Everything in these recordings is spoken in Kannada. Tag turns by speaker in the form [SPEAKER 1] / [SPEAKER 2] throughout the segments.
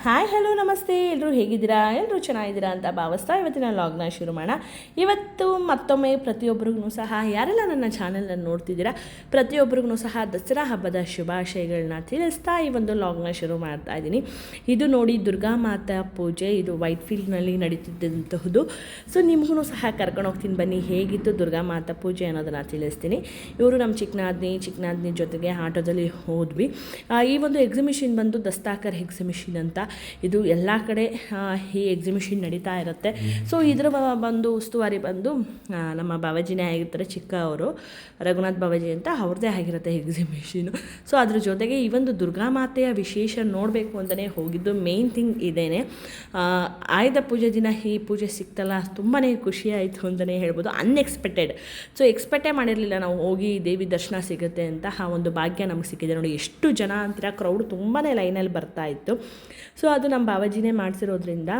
[SPEAKER 1] ಹಾಯ್ ಹಲೋ ನಮಸ್ತೆ, ಎಲ್ಲರೂ ಹೇಗಿದ್ದೀರಾ? ಎಲ್ಲರೂ ಚೆನ್ನಾಗಿದ್ದೀರಾ ಅಂತ ಭಾವಿಸ್ತಾ ಇವತ್ತಿನ ಲಾಗ್ನ ಶುರು ಮಾಡೋಣ. ಇವತ್ತು ಮತ್ತೊಮ್ಮೆ ಪ್ರತಿಯೊಬ್ಬರಿಗೂ ಸಹ ಯಾರೆಲ್ಲ ನನ್ನ ಚಾನಲನ್ನು ನೋಡ್ತಿದ್ದೀರಾ ಪ್ರತಿಯೊಬ್ಬರಿಗೂ ಸಹ ದಸರಾ ಹಬ್ಬದ ಶುಭಾಶಯಗಳನ್ನ ತಿಳಿಸ್ತಾ ಈ ಒಂದು ಲಾಗ್ನ ಶುರು ಮಾಡ್ತಾ ಇದ್ದೀನಿ. ಇದು ನೋಡಿ ದುರ್ಗಾ ಮಾತಾ ಪೂಜೆ, ಇದು ವೈಟ್ ಫೀಲ್ಡ್ನಲ್ಲಿ ನಡೀತಿದ್ದಂತಹದ್ದು. ಸೊ ನಿಮಗೂ ಸಹ ಕರ್ಕೊಂಡು ಹೋಗ್ತೀನಿ, ಬನ್ನಿ ಹೇಗಿತ್ತು ದುರ್ಗಾ ಮಾತಾ ಪೂಜೆ ಅನ್ನೋದನ್ನು ತಿಳಿಸ್ತೀನಿ. ಇವರು ನಮ್ಮ ಚಿಕ್ಕನಾದ್ನಿ ಜೊತೆಗೆ ಆಟೋದಲ್ಲಿ ಹೋದ್ವಿ. ಈ ಒಂದು ಎಕ್ಸಿಬಿಷನ್ ಬಂದು ದಸ್ತಾಕರ್ ಎಕ್ಸಿಬಿಷನ್ ಅಂತ, ಇದು ಎಲ್ಲ ಕಡೆ ಈ ಎಕ್ಸಿಬಿಷನ್ ನಡೀತಾ ಇರುತ್ತೆ. ಸೊ ಇದರ ಬಂದು ಉಸ್ತುವಾರಿ ಬಂದು ನಮ್ಮ ಬಾವಾಜಿನೇ ಆಗಿರ್ತಾರೆ, ಚಿಕ್ಕ ಅವರು ರಘುನಾಥ್ ಬಾವಾಜಿ ಅಂತ, ಅವ್ರದ್ದೇ ಆಗಿರುತ್ತೆ ಎಕ್ಸಿಬಿಷನು. ಸೊ ಅದ್ರ ಜೊತೆಗೆ ಈ ಒಂದು ದುರ್ಗಾಮಾತೆಯ ವಿಶೇಷ ನೋಡಬೇಕು ಅಂತಲೇ ಹೋಗಿದ್ದು. ಮೇನ್ ಥಿಂಗ್ ಇದೇನೆ, ಆಯುಧ ಪೂಜೆ ದಿನ ಈ ಪೂಜೆ ಸಿಕ್ತಲ್ಲ, ತುಂಬಾ ಖುಷಿ ಆಯಿತು ಅಂತಲೇ ಹೇಳ್ಬೋದು. ಅನ್ಎಕ್ಸ್ಪೆಕ್ಟೆಡ್. ಸೊ ಎಕ್ಸ್ಪೆಕ್ಟೇ ಮಾಡಿರಲಿಲ್ಲ ನಾವು ಹೋಗಿ ದೇವಿ ದರ್ಶನ ಸಿಗುತ್ತೆ ಅಂತ. ಆ ಒಂದು ಭಾಗ್ಯ ನಮಗೆ ಸಿಕ್ಕಿದೆ. ನೋಡಿ ಎಷ್ಟು ಜನ ಅಂತೀರ, ಕ್ರೌಡ್ ತುಂಬಾ ಲೈನಲ್ಲಿ ಬರ್ತಾ ಇತ್ತು. ಸೊ ಅದು ನಮ್ಮ ಬಾವಾಜಿನೇ ಮಾಡಿಸಿರೋದ್ರಿಂದ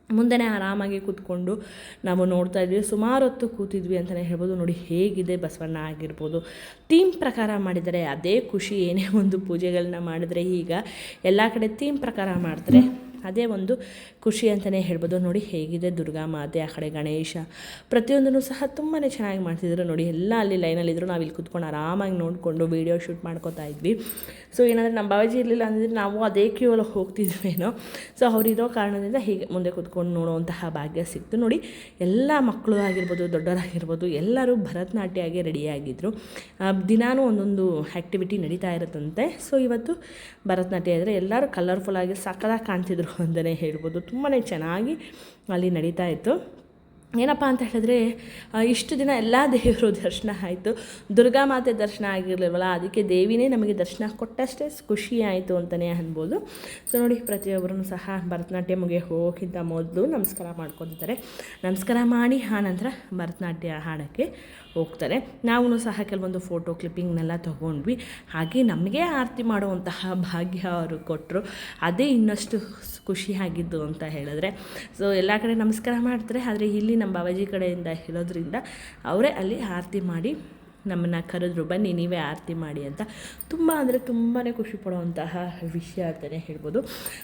[SPEAKER 1] ಮುಂದೆನೇ ಆರಾಮಾಗಿ ಕೂತ್ಕೊಂಡು ನಾವು ನೋಡ್ತಾ ಇದ್ವಿ. ಸುಮಾರು ಹೊತ್ತು ಕೂತಿದ್ವಿ ಅಂತಲೇ ಹೇಳ್ಬೋದು. ನೋಡಿ ಹೇಗಿದೆ ಬಸವಣ್ಣ ಆಗಿರ್ಬೋದು, ಥೀಮ್ ಪ್ರಕಾರ ಮಾಡಿದರೆ ಅದೇ ಖುಷಿ. ಏನೇ ಒಂದು ಪೂಜೆಗಳನ್ನ ಮಾಡಿದರೆ ಈಗ ಎಲ್ಲ ಕಡೆ ಥೀಮ್ ಪ್ರಕಾರ ಮಾಡ್ತಾರೆ, ಅದೇ ಒಂದು ಖುಷಿ ಅಂತಲೇ ಹೇಳ್ಬೋದು. ನೋಡಿ ಹೇಗಿದೆ ದುರ್ಗಾ ಮಾತೆ, ಆ ಕಡೆ ಗಣೇಶ, ಪ್ರತಿಯೊಂದನ್ನು ಸಹ ತುಂಬಾ ಚೆನ್ನಾಗಿ ಮಾಡ್ತಿದ್ರು. ನೋಡಿ ಎಲ್ಲ ಅಲ್ಲಿ ಲೈನಲ್ಲಿದ್ದರು, ನಾವು ಇಲ್ಲಿ ಕೂತ್ಕೊಂಡು ಆರಾಮಾಗಿ ನೋಡಿಕೊಂಡು ವೀಡಿಯೋ ಶೂಟ್ ಮಾಡ್ಕೋತಾ ಇದ್ವಿ. ಸೊ ಏನಂದರೆ ನಮ್ಮ ಬಾವಾಜಿ ಇರಲಿಲ್ಲ ಅಂದರೆ ನಾವು ಅದೇ ಕ್ಯೂ ಅಲ್ಲಿ ಹೋಗ್ತಿದ್ವೇನೋ. ಸೊ ಅವರಿರೋ ಕಾರಣದಿಂದ ಹೀಗೆ ಮುಂದೆ ಕೂತ್ಕೊಂಡು ನೋಡುವಂತಹ ಭಾಗ್ಯ ಸಿಕ್ತು. ನೋಡಿ ಎಲ್ಲ ಮಕ್ಕಳು ಆಗಿರ್ಬೋದು, ದೊಡ್ಡವರಾಗಿರ್ಬೋದು, ಎಲ್ಲರೂ ಭರತನಾಟ್ಯ ಆಗಿ ರೆಡಿಯಾಗಿದ್ದರು. ದಿನಾನೂ ಒಂದೊಂದು ಆ್ಯಕ್ಟಿವಿಟಿ ನಡೀತಾ ಇರುತ್ತಂತೆ. ಸೊ ಇವತ್ತು ಭರತನಾಟ್ಯ ಇದ್ದರೆ ಎಲ್ಲರೂ ಕಲರ್ಫುಲ್ಲಾಗಿ ಸಕ್ಕದಾಗಿ ಕಾಣ್ತಿದ್ರು ಅಂತಲೇ ಹೇಳ್ಬೋದು. ತುಂಬಾ ಚೆನ್ನಾಗಿ ಅಲ್ಲಿ ನಡೀತಾ ಇತ್ತು. ಏನಪ್ಪ ಅಂತ ಹೇಳಿದ್ರೆ, ಇಷ್ಟು ದಿನ ಎಲ್ಲ ದೇವರು ದರ್ಶನ ಆಯಿತು, ದುರ್ಗಾ ಮಾತೆ ದರ್ಶನ ಆಗಿರಲಿಲ್ವಲ್ಲ, ಅದಕ್ಕೆ ದೇವಿನೇ ನಮಗೆ ದರ್ಶನ ಕೊಟ್ಟಷ್ಟೇ ಖುಷಿ ಆಯಿತು ಅಂತಲೇ ಅನ್ಬೋದು. ಸೊ ನೋಡಿ ಪ್ರತಿಯೊಬ್ಬರೂ ಸಹ ಭರತನಾಟ್ಯ ಹೋಗೋಕ್ಕಿಂತ ಮೊದಲು ನಮಸ್ಕಾರ ಮಾಡ್ಕೊತಿದ್ದಾರೆ. ನಮಸ್ಕಾರ ಮಾಡಿ ಆನಂತರ ಭರತನಾಟ್ಯ ಹಾಡೋಕ್ಕೆ ಹೋಗ್ತಾರೆ. ನಾವು ಸಹ ಕೆಲವೊಂದು ಫೋಟೋ ಕ್ಲಿಪ್ಪಿಂಗ್ನೆಲ್ಲ ತೊಗೊಂಡ್ವಿ. ಹಾಗೆ ನಮಗೆ ಆರತಿ ಮಾಡುವಂತಹ ಭಾಗ್ಯ ಅವರು ಕೊಟ್ಟರು. ಅದೇ ಇನ್ನಷ್ಟು ಖುಷಿಯಾಗಿದ್ದು ಅಂತ ಹೇಳಿದ್ರೆ. ಸೊ ಎಲ್ಲ ಕಡೆ ನಮಸ್ಕಾರ ಮಾಡ್ತಾರೆ, ಆದರೆ ಇಲ್ಲಿ ನಮ್ಮ ಬಾವಾಜಿ ಕಡೆಯಿಂದ ಹೇಳೋದ್ರಿಂದ ಅವರೇ ಅಲ್ಲಿ ಆರತಿ ಮಾಡಿ ನಮ್ಮನ್ನು ಕರೆದ್ರು, ಬನ್ನಿ ನೀವೇ ಆರತಿ ಮಾಡಿ ಅಂತ. ತುಂಬ ಅಂದರೆ ತುಂಬಾ ಖುಷಿ ಪಡುವಂತಹ ವಿಷಯ ಅಂತಲೇ ಹೇಳ್ಬೋದು.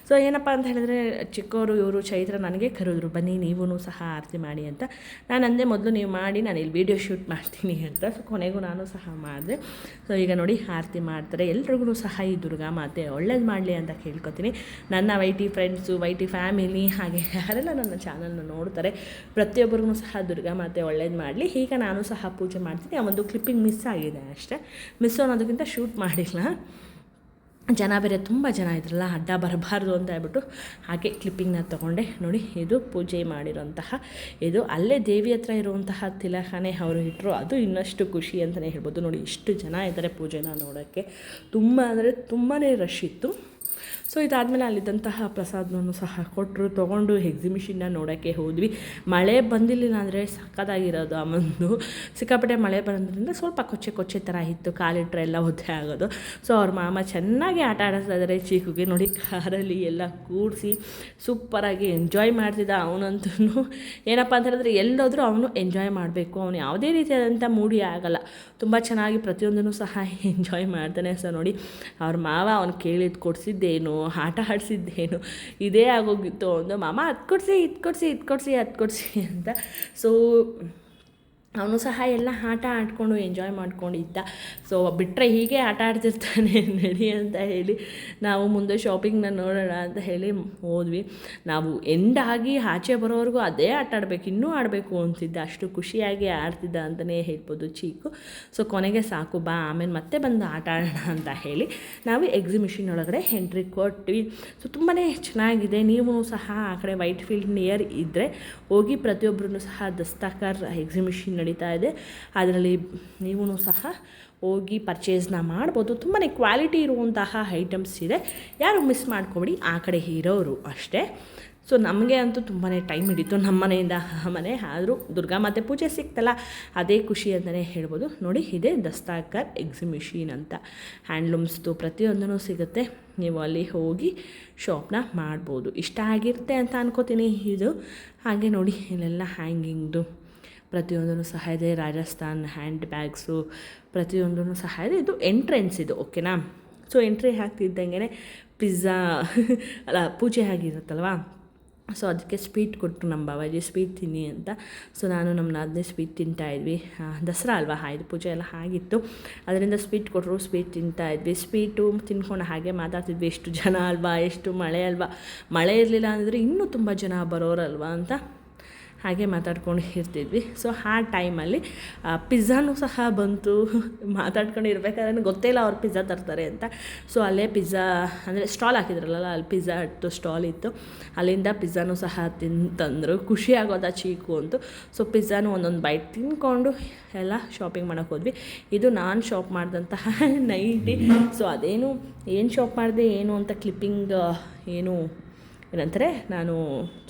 [SPEAKER 1] ಸೊ ಏನಪ್ಪ ಅಂತ ಹೇಳಿದ್ರೆ, ಚಿಕ್ಕವರು ಇವರು ಚೈತ್ರ ನನಗೆ ಕರೆದ್ರು, ಬನ್ನಿ ನೀವೂ ಸಹ ಆರತಿ ಮಾಡಿ ಅಂತ. ನಾನು ಅಂದೆ ಮೊದಲು ನೀವು ಮಾಡಿ, ನಾನು ಇಲ್ಲಿ ವೀಡಿಯೋ ಶೂಟ್ ಮಾಡ್ತೀನಿ ಅಂತ. ಸೊ ಕೊನೆಗೂ ನಾನು ಸಹ ಮಾಡಿದೆ. ಸೊ ಈಗ ನೋಡಿ ಆರತಿ ಮಾಡ್ತಾರೆ. ಎಲ್ರಿಗೂ ಸಹ ಈ ದುರ್ಗಾ ಮಾತೆ ಒಳ್ಳೇದು ಮಾಡಲಿ ಅಂತ ಕೇಳ್ಕೊತೀನಿ. ನನ್ನ ವೈಟಿ ಫ್ರೆಂಡ್ಸು, ವೈಟಿ ಫ್ಯಾಮಿಲಿ, ಹಾಗೆ ಯಾರೆಲ್ಲ ನನ್ನ ಚಾನಲ್ನ ನೋಡ್ತಾರೆ ಪ್ರತಿಯೊಬ್ಬರಿಗೂ ಸಹ ದುರ್ಗಾ ಮಾತೆ ಒಳ್ಳೇದು ಮಾಡಲಿ. ಈಗ ನಾನು ಸಹ ಪೂಜೆ ಮಾಡ್ತೀನಿ. ಆ ಒಂದು ಕ್ಲಿಪ್ಪಿಂಗ್ ಮಿಸ್ ಆಗಿದೆ ಅಷ್ಟೇ. ಮಿಸ್ ಅನ್ನೋದಕ್ಕಿಂತ ಶೂಟ್ ಮಾಡಿಲ್ಲ, ಜನ ಬೇರೆ ತುಂಬ ಜನ ಇದ್ರಲ್ಲ, ಅಡ್ಡ ಬರಬಾರ್ದು ಅಂತ ಹೇಳ್ಬಿಟ್ಟು ಹಾಗೆ ಕ್ಲಿಪ್ಪಿಂಗ್ನ ತೊಗೊಂಡೆ. ನೋಡಿ ಇದು ಪೂಜೆ ಮಾಡಿರೋಂತಹ, ಇದು ಅಲ್ಲೇ ದೇವಿ ಹತ್ರ ಇರುವಂತಹ ತಿಲಕನೇ ಅವರು ಇಟ್ಟರು, ಅದು ಇನ್ನಷ್ಟು ಖುಷಿ ಅಂತಲೇ ಹೇಳ್ಬೋದು. ನೋಡಿ ಇಷ್ಟು ಜನ ಇದ್ದಾರೆ ಪೂಜೆನ ನೋಡೋಕ್ಕೆ, ತುಂಬ ಅಂದರೆ ತುಂಬಾ ರಶ್ ಇತ್ತು. ಸೊ ಇದಾದಮೇಲೆ ಅಲ್ಲಿದ್ದಂತಹ ಪ್ರಸಾದವನ್ನು ಸಹ ಕೊಟ್ಟರು, ತೊಗೊಂಡು ಎಕ್ಸಿಬಿಷನ್ನ ನೋಡೋಕ್ಕೆ ಹೋದ್ವಿ. ಮಳೆ ಬಂದಿರಲಿಲ್ಲ ಅಂದರೆ ಸಕ್ಕತ್ತಾಗಿರೋದು. ಆ ಒಂದು ಸಿಕ್ಕಾಪಟ್ಟೆ ಮಳೆ ಬರೋದ್ರಿಂದ ಸ್ವಲ್ಪ ಕೊಚ್ಚೆ ಥರ ಇತ್ತು, ಕಾಲಿಟ್ರೆ ಎಲ್ಲ ಒದ್ದೆ ಆಗೋದು. ಸೊ ಅವ್ರ ಮಾಮ ಚೆನ್ನಾಗಿ ಆಟ ಆಡಿಸ್ತಾ ಇದ್ದಾರೆ ಚೀಕುಗೆ. ನೋಡಿ ಕಾರಲ್ಲಿ ಎಲ್ಲ ಕೂಡಿಸಿ ಸೂಪರಾಗಿ ಎಂಜಾಯ್ ಮಾಡ್ತಿದ್ದ. ಅವನಂತೂ ಏನಪ್ಪ ಅಂತ ಹೇಳಿದ್ರೆ ಎಲ್ಲೋದ್ರೂ ಅವನು ಎಂಜಾಯ್ ಮಾಡಬೇಕು, ಅವನು ಯಾವುದೇ ರೀತಿಯಾದಂಥ ಮೂಡಿ ಆಗೋಲ್ಲ, ತುಂಬ ಚೆನ್ನಾಗಿ ಪ್ರತಿಯೊಂದನ್ನು ಸಹ ಎಂಜಾಯ್ ಮಾಡ್ತಾನೆ. ಸೊ ನೋಡಿ ಅವ್ರ ಮಾವ ಅವ್ನು ಕೇಳಿದ್ದು ಕೊಡಿಸಿದ್ದೇನು, ಆಟ ಆಡಿಸಿದ್ದೇನು, ಇದೇ ಆಗೋಗಿತ್ತು. ಒಂದು ಮಾಮ ಅದು ಕೊಡಿಸಿ ಅಂತ. ಸೊ ಅವನು ಸಹ ಎಲ್ಲ ಆಟ ಆಡಿಕೊಂಡು ಎಂಜಾಯ್ ಮಾಡ್ಕೊಂಡಿದ್ದ. ಸೊ ಬಿಟ್ಟರೆ ಹೀಗೆ ಆಟ ಆಡ್ತಿರ್ತಾನೆ ನಡಿ ಅಂತ ಹೇಳಿ ನಾವು ಮುಂದೆ ಶಾಪಿಂಗ್ನ ನೋಡೋಣ ಅಂತ ಹೇಳಿ ಹೋದ್ವಿ. ನಾವು ಎಂಡಾಗಿ ಆಚೆ ಬರೋವರೆಗೂ ಅದೇ ಆಟ ಆಡಬೇಕು, ಇನ್ನೂ ಆಡಬೇಕು ಅಂತಿದ್ದ, ಅಷ್ಟು ಖುಷಿಯಾಗಿ ಆಡ್ತಿದ್ದ ಅಂತಲೇ ಹೇಳ್ಬೋದು ಚೀಕು. ಸೊ ಕೊನೆಗೆ ಸಾಕು ಬಾ, ಆಮೇಲೆ ಮತ್ತೆ ಬಂದು ಆಟ ಆಡೋಣ ಅಂತ ಹೇಳಿ ನಾವು ಎಕ್ಸಿಬಿಷನ್ ಒಳಗಡೆ ಎಂಟ್ರಿ ಕೊಟ್ವಿ. ಸೊ ತುಂಬಾ ಚೆನ್ನಾಗಿದೆ. ನೀವು ಸಹ ಆ ಕಡೆ ವೈಟ್ ಫೀಲ್ಡ್ ನಿಯರ್ ಇದ್ದರೆ ಹೋಗಿ, ಪ್ರತಿಯೊಬ್ಬರೂ ಸಹ ದಸ್ತಾಕರ್ ಎಕ್ಸಿಬಿಷನ್ ನಡೀತಾ ಇದೆ, ಅದರಲ್ಲಿ ನೀವು ಸಹ ಹೋಗಿ ಪರ್ಚೇಸ್ನ ಮಾಡ್ಬೋದು. ತುಂಬಾ ಕ್ವಾಲಿಟಿ ಇರುವಂತಹ ಐಟಮ್ಸ್ ಇದೆ, ಯಾರು ಮಿಸ್ ಮಾಡ್ಕೊಬೇಡಿ, ಆ ಕಡೆ ಇರೋರು ಅಷ್ಟೇ. ಸೊ ನಮಗೆ ಅಂತೂ ತುಂಬಾ ಟೈಮ್ ಹಿಡಿತು ನಮ್ಮ ಮನೆಯಿಂದ ಆ ಮನೆ, ಆದರೂ ದುರ್ಗಾ ಮಾತೆ ಪೂಜೆ ಸಿಕ್ತಲ್ಲ ಅದೇ ಖುಷಿ ಅಂತಲೇ ಹೇಳ್ಬೋದು. ನೋಡಿ ಇದೇ ದಸ್ತಾಕರ್ ಎಕ್ಸಿಬಿಷನ್ ಅಂತ, ಹ್ಯಾಂಡ್ಲೂಮ್ಸ್ದು ಪ್ರತಿಯೊಂದೂ ಸಿಗುತ್ತೆ, ನೀವು ಅಲ್ಲಿ ಹೋಗಿ ಶಾಪ್ನ ಮಾಡ್ಬೋದು. ಇಷ್ಟ ಆಗಿರುತ್ತೆ ಅಂತ ಅನ್ಕೋತೀನಿ ಇದು. ಹಾಗೆ ನೋಡಿ ಇಲ್ಲೆಲ್ಲ ಹ್ಯಾಂಗಿಂಗ್ದು ಪ್ರತಿಯೊಂದೂ ಸಹ ಇದೆ, ರಾಜಸ್ಥಾನ್ ಹ್ಯಾಂಡ್ ಬ್ಯಾಗ್ಸು ಪ್ರತಿಯೊಂದೂ ಸಹ ಇದೆ. ಇದು ಎಂಟ್ರೆನ್ಸ್ ಇದು, ಓಕೆನಾ. ಸೊ ಎಂಟ್ರಿ ಹಾಕ್ತಿದ್ದಂಗೆ ಪಿಜ್ಜಾ ಅಲ್ಲ ಪೂಜೆ ಆಗಿರುತ್ತಲ್ವ, ಸೊ ಅದಕ್ಕೆ ಸ್ವೀಟ್ ಕೊಟ್ಟರು ನಮ್ಮ ಬಾವಾಜಿ, ಸ್ವೀಟ್ ತಿನ್ನಿ ಅಂತ. ಸೊ ನಾನು ನಮ್ಮ ನಾದಿನಿ ಸ್ವೀಟ್ ತಿಂತಾಯಿದ್ವಿ, ದಸರಾ ಅಲ್ವಾ, ಆಯುಧ ಪೂಜೆ ಎಲ್ಲ ಆಗಿತ್ತು, ಅದರಿಂದ ಸ್ವೀಟ್ ಕೊಟ್ಟರು, ಸ್ವೀಟ್ ತಿಂತಾಯಿದ್ವಿ. ಸ್ವೀಟು ತಿನ್ಕೊಂಡು ಹಾಗೆ ಮಾತಾಡ್ತಿದ್ವಿ, ಎಷ್ಟು ಜನ ಅಲ್ವಾ, ಎಷ್ಟು ಮಳೆ ಅಲ್ವಾ, ಮಳೆ ಇರಲಿಲ್ಲ ಅಂದರೆ ಇನ್ನೂ ತುಂಬ ಜನ ಬರೋರಲ್ವಾ ಅಂತ ಹಾಗೆ ಮಾತಾಡ್ಕೊಂಡು ಇರ್ತಿದ್ವಿ. ಸೊ ಆ ಟೈಮಲ್ಲಿ ಪಿಜ್ಜಾನೂ ಸಹ ಬಂತು. ಮಾತಾಡ್ಕೊಂಡು ಇರಬೇಕಾದ್ರೆ ಗೊತ್ತೇ ಇಲ್ಲ ಅವ್ರು ಪಿಜ್ಜಾ ತರ್ತಾರೆ ಅಂತ. ಸೊ ಅಲ್ಲೇ ಪಿಜ್ಜಾ ಅಂದರೆ ಸ್ಟಾಲ್ ಹಾಕಿದ್ರಲ್ಲ, ಅಲ್ಲಿ ಪಿಜ್ಜಾ ಇತ್ತು, ಸ್ಟಾಲ್ ಇತ್ತು, ಅಲ್ಲಿಂದ ಪಿಜ್ಜಾನೂ ಸಹ ತಂದರು. ಖುಷಿ ಆಗೋದ ಚೀಕು ಅಂತು. ಸೊ ಪಿಜ್ಜಾನು ಒಂದೊಂದು ಬೈಟ್ ತಿಂದ್ಕೊಂಡು ಎಲ್ಲ ಶಾಪಿಂಗ್ ಮಾಡೋಕ್ಕೆ ಹೋದ್ವಿ. ಇದು ನಾನು ಶಾಪ್ ಮಾಡಿದಂತಹ ನೈಟಿ. ಸೊ ಅದೇನು ಏನು ಶಾಪ್ ಮಾಡಿದೆ ಏನು ಅಂತ ಕ್ಲಿಪ್ಪಿಂಗ್ ಏನಂತಾರೆ, ನಾನು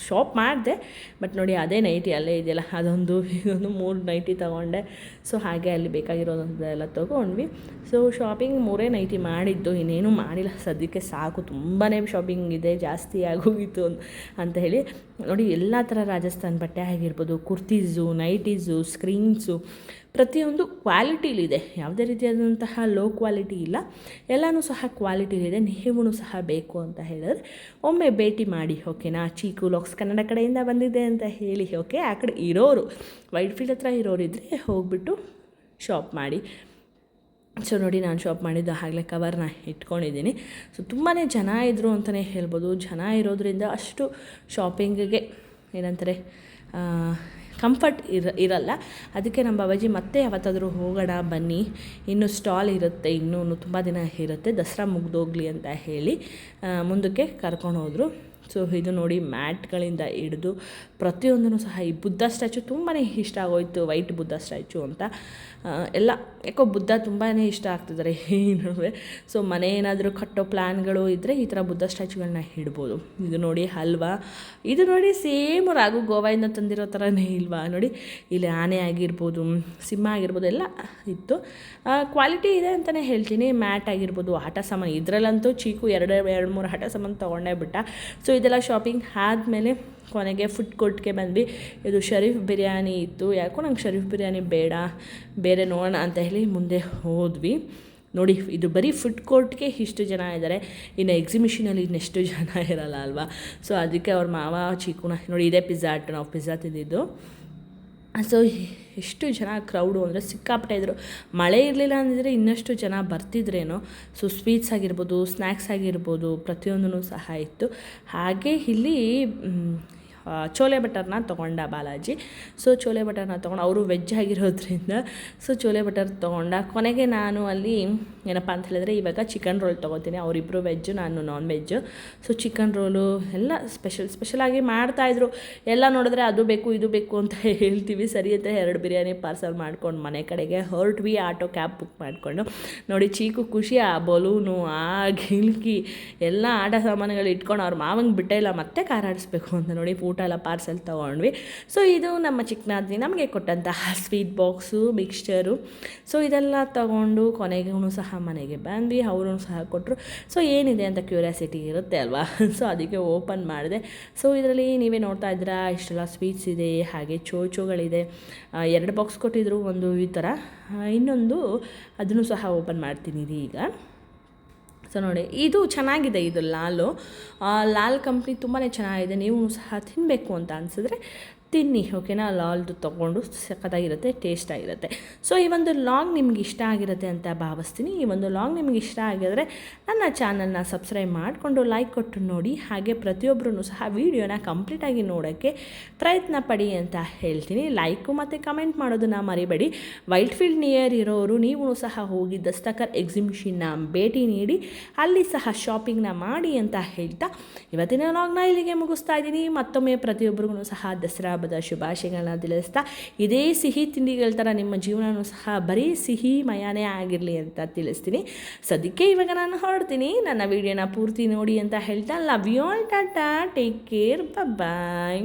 [SPEAKER 1] ಶಾಪ್ ಮಾಡಿದೆ, ಬಟ್ ನೋಡಿ ಅದೇ ನೈಟಿ ಅಲ್ಲೇ ಇದೆಯಲ್ಲ, ಇದೊಂದು 3 ನೈಟಿ ತೊಗೊಂಡೆ. ಸೊ ಹಾಗೆ ಅಲ್ಲಿ ಬೇಕಾಗಿರೋದೆಲ್ಲ ತೊಗೊಂಡ್ವಿ. ಸೊ ಶಾಪಿಂಗ್ 3 ನೈಟಿ ಮಾಡಿದ್ದು, ಇನ್ನೇನು ಮಾಡಿಲ್ಲ ಸದ್ಯಕ್ಕೆ, ಸಾಕು, ತುಂಬಾ ಶಾಪಿಂಗ್ ಇದೆ, ಜಾಸ್ತಿ ಆಗೋಗಿತ್ತು ಅಂತ ಹೇಳಿ. ನೋಡಿ ಎಲ್ಲ ಥರ ರಾಜಸ್ಥಾನ್ ಬಟ್ಟೆ ಆಗಿರ್ಬೋದು, ಕುರ್ತೀಸು, ನೈಟೀಸು, ಸ್ಕ್ರೀನ್ಸು, ಪ್ರತಿಯೊಂದು ಕ್ವಾಲಿಟಿಲಿದೆ, ಯಾವುದೇ ರೀತಿಯಾದಂತಹ ಲೋ ಕ್ವಾಲಿಟಿ ಇಲ್ಲ, ಎಲ್ಲನೂ ಸಹ ಕ್ವಾಲಿಟಿಲಿದೆ. ನೀವು ಸಹ ಬೇಕು ಅಂತ ಹೇಳಿದ್ರೆ ಒಮ್ಮೆ ಭೇಟಿ ಮಾಡಿ, ಓಕೆನಾ. ಚೀಕು ಲಾಕ್ಸ್ ಕನ್ನಡ ಕಡೆಯಿಂದ ಬಂದಿದೆ ಅಂತ ಹೇಳಿ, ಓಕೆ. ಆ ಕಡೆ ಇರೋರು, ವೈಟ್ಫೀಲ್ಡ್ ಹತ್ರ ಇರೋರಿದ್ದರೆ ಹೋಗ್ಬಿಟ್ಟು ಶಾಪ್ ಮಾಡಿ. ಸೊ ನೋಡಿ ನಾನು ಶಾಪ್ ಮಾಡಿದ್ದು ಆಗಲೇ ಕವರ್ನ ಇಟ್ಕೊಂಡಿದ್ದೀನಿ. ಸೊ ತುಂಬಾ ಜನ ಇದ್ದರು ಅಂತಲೇ ಹೇಳ್ಬೋದು. ಜನ ಇರೋದ್ರಿಂದ ಅಷ್ಟು ಶಾಪಿಂಗಿಗೆ ಏನಂತಾರೆ ಕಂಫರ್ಟ್ ಇರಲ್ಲ. ಅದಕ್ಕೆ ನಮ್ಮ ಬಾಬಾಜಿ ಮತ್ತೆ ಯಾವತ್ತಾದರೂ ಹೋಗೋಣ ಬನ್ನಿ, ಇನ್ನೂ ಸ್ಟಾಲ್ ಇರುತ್ತೆ, ಇನ್ನೂ ತುಂಬ ದಿನ ಇರುತ್ತೆ, ದಸರಾ ಮುಗ್ದೋಗ್ಲಿ ಅಂತ ಹೇಳಿ ಮುಂದಕ್ಕೆ ಕರ್ಕೊಂಡು ಹೋದರು. ಸೊ ಇದು ನೋಡಿ ಮ್ಯಾಟ್ಗಳಿಂದ ಹಿಡಿದು ಪ್ರತಿಯೊಂದೂ ಸಹ, ಈ ಬುದ್ಧ ಸ್ಟ್ಯಾಚು ತುಂಬಾ ಇಷ್ಟ ಆಗೋಯ್ತು, ವೈಟ್ ಬುದ್ಧ ಸ್ಟ್ಯಾಚು ಅಂತ ಎಲ್ಲ, ಯಾಕೋ ಬುದ್ಧ ತುಂಬಾ ಇಷ್ಟ ಆಗ್ತಿದ್ದಾರೆ ಈ ನಡುವೆ. ಸೊ ಮನೆ ಏನಾದರೂ ಕಟ್ಟೋ ಪ್ಲ್ಯಾನ್ಗಳು ಇದ್ದರೆ ಈ ಥರ ಬುದ್ಧ ಸ್ಟ್ಯಾಚುಗಳನ್ನ ಇಡ್ಬೋದು. ಇದು ನೋಡಿ ಹಲ್ವಾ, ಇದು ನೋಡಿ ಸೇಮ್ ರಾಘು ಗೋವಾಯಿಂದ ತಂದಿರೋ ಥರನೇ ಇಲ್ವಾ ನೋಡಿ. ಇಲ್ಲಿ ಆನೆ ಆಗಿರ್ಬೋದು, ಸಿಂಹ ಆಗಿರ್ಬೋದು ಎಲ್ಲ ಇತ್ತು. ಕ್ವಾಲಿಟಿ ಇದೆ ಅಂತಲೇ ಹೇಳ್ತೀನಿ. ಮ್ಯಾಟ್ ಆಗಿರ್ಬೋದು, ಆಟ ಸಾಮಾನು, ಇದರಲ್ಲಂತೂ ಚೀಕು 2-3 ಆಟ ಸಾಮಾನು ತೊಗೊಂಡೇ ಬಿಟ್ಟ. ಸೊ ಇದೆಲ್ಲ ಶಾಪಿಂಗ್ ಆದಮೇಲೆ ಕೊನೆಗೆ ಫುಡ್ ಕೋರ್ಟ್ಗೆ ಬಂದ್ವಿ. ಇದು ಶರೀಫ್ ಬಿರಿಯಾನಿ ಇತ್ತು, ಯಾಕೋ ನಂಗೆ ಶರೀಫ್ ಬಿರಿಯಾನಿ ಬೇರೆ ನೋಡೋಣ ಅಂತ ಹೇಳಿ ಮುಂದೆ ಹೋದ್ವಿ. ನೋಡಿ ಇದು ಬರೀ ಫುಡ್ ಕೋರ್ಟ್ಗೆ ಇಷ್ಟು ಜನ ಇದ್ದಾರೆ, ಇನ್ನು ಎಕ್ಸಿಬಿಷನಲ್ಲಿ ಇನ್ನೆಷ್ಟು ಜನ ಇರಲ್ಲ ಅಲ್ವಾ. ಸೊ ಅದಕ್ಕೆ ಅವ್ರ ಮಾವ ಚೀಕುನ ನೋಡಿ, ಇದೇ ಪಿಜ್ಜಾ ಹಟ್, ನಾವು ಪಿಜ್ಜಾ ತಿಂದಿದ್ದು. ಸೊ ಎಷ್ಟು ಜನ ಕ್ರೌಡು ಅಂದರೆ ಸಿಕ್ಕಾಪಟ್ಟೆ ಇದ್ದರು. ಮಳೆ ಇರಲಿಲ್ಲ ಅಂದಿದ್ರೆ ಇನ್ನಷ್ಟು ಜನ ಬರ್ತಿದ್ರೇನೋ. ಸೊ ಸ್ವೀಟ್ಸ್ ಆಗಿರ್ಬೋದು, ಸ್ನ್ಯಾಕ್ಸ್ ಆಗಿರ್ಬೋದು, ಪ್ರತಿಯೊಂದೂ ಸಹ ಇತ್ತು. ಹಾಗೆ ಇಲ್ಲಿ ಚೋಲೆ ಬಟರ್ನ ತೊಗೊಂಡ ಬಾಲಾಜಿ. ಸೊ ಚೋಲೆ ಬಟರ್ನ ತೊಗೊಂಡು, ಅವರು ವೆಜ್ ಆಗಿರೋದ್ರಿಂದ ಸೊ ಚೋಲೆ ಬಟರ್ ತೊಗೊಂಡ. ಕೊನೆಗೆ ನಾನು ಅಲ್ಲಿ ಏನಪ್ಪ ಅಂತ ಹೇಳಿದ್ರೆ, ಇವಾಗ ಚಿಕನ್ ರೋಲ್ ತೊಗೋತೀನಿ, ಅವರಿಬ್ಬರು ವೆಜ್ಜು, ನಾನು non veg. So chicken roll ಎಲ್ಲ ಸ್ಪೆಷಲಾಗಿ ಮಾಡ್ತಾಯಿದ್ರು. ಎಲ್ಲ ನೋಡಿದ್ರೆ ಅದು ಬೇಕು ಇದು ಬೇಕು ಅಂತ ಹೇಳ್ತೀವಿ, ಸರಿ ಅಂತ 2 ಬಿರಿಯಾನಿ ಪಾರ್ಸಲ್ ಮಾಡ್ಕೊಂಡು ಮನೆ ಕಡೆಗೆ ಹೊರಟ್ವಿ, ಆಟೋ ಕ್ಯಾಬ್ ಬುಕ್ ಮಾಡಿಕೊಂಡು. ನೋಡಿ ಚೀಕು ಖುಷಿ, ಆ ಬಲೂನು, ಆ ಗಿಲ್ಕಿ ಎಲ್ಲ ಆಟ ಸಾಮಾನುಗಳು ಇಟ್ಕೊಂಡು ಅವ್ರ ಮಾವಂಗೆ ಬಿಟ್ಟೇ ಇಲ್ಲ, ಮತ್ತೆ ಕಾರಾಡಿಸ್ಬೇಕು ಅಂತ ನೋಡಿ ಊಟ ಎಲ್ಲ ಪಾರ್ಸೆಲ್ ತೊಗೊಂಡ್ವಿ. ಸೊ ಇದು ನಮ್ಮ ಚಿಕ್ಕನಾದ್ನಿ ನಮಗೆ ಕೊಟ್ಟಂತಹ ಸ್ವೀಟ್ ಬಾಕ್ಸು, ಮಿಕ್ಸ್ಚರು. ಸೊ ಇದೆಲ್ಲ ತೊಗೊಂಡು ಕೊನೆಗೂ ಸಹ ಮನೆಗೆ ಬಂದ್ವಿ. ಅವರು ಸಹ ಕೊಟ್ಟರು. ಸೊ ಏನಿದೆ ಅಂತ ಕ್ಯೂರಿಯಾಸಿಟಿ ಇರುತ್ತೆ ಅಲ್ವಾ. ಸೊ ಅದಕ್ಕೆ ಓಪನ್ ಮಾಡಿದೆ. ಸೊ ಇದರಲ್ಲಿ ನೀವೇ ನೋಡ್ತಾ ಇದ್ದೀರಾ, ಇಷ್ಟೆಲ್ಲ ಸ್ವೀಟ್ಸ್ ಇದೆ, ಹಾಗೆ ಚೋಚೋಗಳಿದೆ. 2 ಬಾಕ್ಸ್ ಕೊಟ್ಟಿದ್ರು, ಒಂದು ಈ ಥರ, ಇನ್ನೊಂದು ಅದನ್ನು ಸಹ ಓಪನ್ ಮಾಡ್ತೀನಿ ಈಗ. ಸೊ ನೋಡಿ ಇದು ಚೆನ್ನಾಗಿದೆ, ಇದು ಲಾಲ್ ಕಂಪ್ನಿ ತುಂಬಾ ಚೆನ್ನಾಗಿದೆ. ನೀವು ಸಹ ತಿನ್ನಬೇಕು ಅಂತ ಅನಿಸಿದ್ರೆ ತಿನ್ನಿ, ಓಕೆನಾ. ಲಾಲ್ದು ತೊಗೊಂಡು ಸಖತ್ತಾಗಿರುತ್ತೆ, ಟೇಸ್ಟ್ ಆಗಿರುತ್ತೆ. ಸೊ ಈ ಒಂದು ಲಾಗ್ ನಿಮ್ಗೆ ಇಷ್ಟ ಆಗಿರುತ್ತೆ ಅಂತ ಭಾವಿಸ್ತೀನಿ. ಈ ಒಂದು ಲಾಗ್ ನಿಮ್ಗೆ ಇಷ್ಟ ಆಗಿದ್ರೆ ನನ್ನ ಚಾನಲ್ನ ಸಬ್ಸ್ಕ್ರೈಬ್ ಮಾಡಿಕೊಂಡು ಲೈಕ್ ಕೊಟ್ಟು ನೋಡಿ. ಹಾಗೆ ಪ್ರತಿಯೊಬ್ಬರೂ ಸಹ ವೀಡಿಯೋನ ಕಂಪ್ಲೀಟಾಗಿ ನೋಡೋಕ್ಕೆ ಪ್ರಯತ್ನ ಪಡಿ ಅಂತ ಹೇಳ್ತೀನಿ. ಲೈಕು ಮತ್ತು ಕಮೆಂಟ್ ಮಾಡೋದನ್ನು ಮರಿಬೇಡಿ. ವೈಟ್ಫೀಲ್ಡ್ ನಿಯರ್ ಇರೋರು ನೀವು ಸಹ ಹೋಗಿ ದಸ್ತಕರ್ ಎಕ್ಸಿಬಿಷನ್ನ ಭೇಟಿ ನೀಡಿ, ಅಲ್ಲಿ ಸಹ ಶಾಪಿಂಗ್ನ ಮಾಡಿ ಅಂತ ಹೇಳ್ತಾ ಇವತ್ತಿನ ಲಾಗ್ನ ಇಲ್ಲಿಗೆ ಮುಗಿಸ್ತಾ ಇದ್ದೀನಿ. ಮತ್ತೊಮ್ಮೆ ಪ್ರತಿಯೊಬ್ಬರಿಗೂ ಸಹ ದಸರಾ ಹಬ್ಬದ ಶುಭಾಶಯಗಳನ್ನ ತಿಳಿಸ್ತಾ, ಇದೇ ಸಿಹಿ ತಿಂಡಿಗಳ ಥರ ನಿಮ್ಮ ಜೀವನವೂ ಸಹ ಬರೀ ಸಿಹಿಮಯನೇ ಆಗಿರಲಿ ಅಂತ ತಿಳಿಸ್ತೀನಿ. ಸದ್ಯಕ್ಕೆ ಇವಾಗ ನಾನು ಹೊರಡ್ತೀನಿ. ನನ್ನ ವಿಡಿಯೋನ ಪೂರ್ತಿ ನೋಡಿ ಅಂತ ಹೇಳ್ತಾ, love you all, tata, take care, bye.